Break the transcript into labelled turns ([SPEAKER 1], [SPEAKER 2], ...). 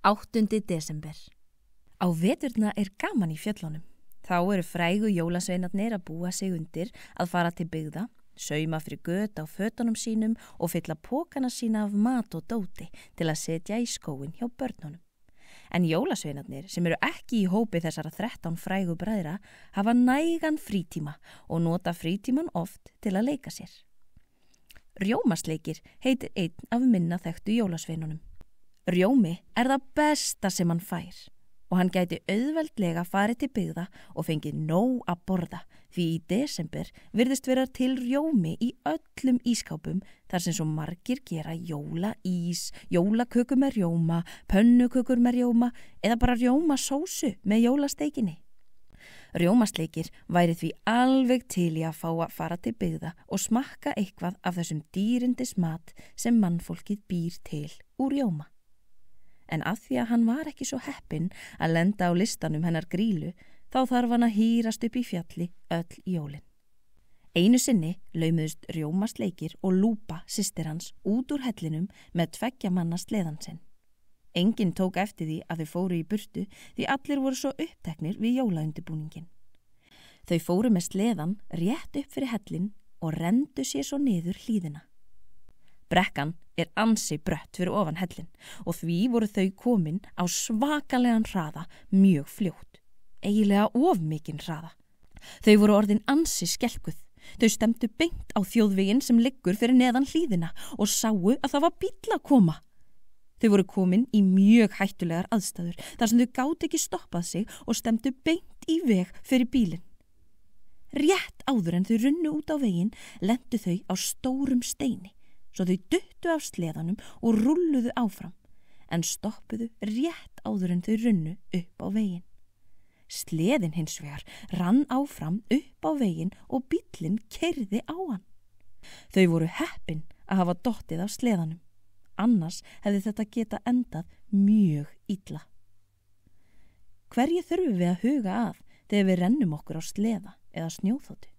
[SPEAKER 1] 8. desember. Á veturna gaman í fjöllunum. Þá eru frægu jólasveinarnir að búa sig undir að fara til byggða, sauma fyrir göt á fötunum sínum og fylla pókana sína af mat og dóti til að setja í skóinn hjá börnunum. En jólasveinarnir sem eru ekki í hópi þessara 13 frægu bræðra hafa nægan frítíma og nota frítíman oft til að leika sér. Rjómasleikir heitir einn af minna þekktu jólasveinunum. Rjómi það besta sem hann fær og hann gæti auðveldlega farið til byggða og fengið nóg að borða því í desember virðist vera til rjómi í öllum ískápum þar sem svo margir gera jólaís, jólakökur með rjóma, pönnukökur með rjóma eða bara rjómasósu með jólasteikinni. Rjómasleikir væri því alveg til í að fá að fara til byggða og smakka eitthvað af þessum dýrindis mat sem mannfólkið býr til úr rjóma. En að því að hann var ekki svo heppinn að lenda á listanum hennar Grýlu, þá þarf hann að hírast upp í fjalli öll jólin. Einu sinni laumuðust Rjómasleikir og Lúpa, systir hans, út úr hellinum með 2 manna sleðan sinn. Enginn tók eftir því að þau fóru í burtu því allir voru svo uppteknir við jólaundibúningin. Þau fóru með sleðan rétt upp fyrir hellin og renndu sér svo niður hlíðina. Brekkan ansi brött fyrir ofan hellin og því voru þau komin á svakalegan hraða mjög fljótt, eiginlega of mikinn hraða. Þau voru orðin ansi skelkuð. Þau stemdu beint á þjóðveginn sem liggur fyrir neðan hlíðina og sáu að það var bíll að koma. Þau voru komin í mjög hættulegar aðstæður þar sem þau gátu ekki stoppað sig og stemdu beint í veg fyrir bílinn. Rétt áður en þau runnu út á veginn lentu þau á stórum steini. Svo þau duttu af sleðanum og rulluðu áfram, en stoppuðu rétt áður en þau runnu upp á veginn. Sleðin hins vegar rann áfram upp á veginn og bíllinn keyrði á hann. Þau voru heppin að hafa dottið af sleðanum, annars hefði þetta geta endað mjög illa. Hverju þurfum við að huga að þegar við rennum okkur á sleða eða snjóþotu?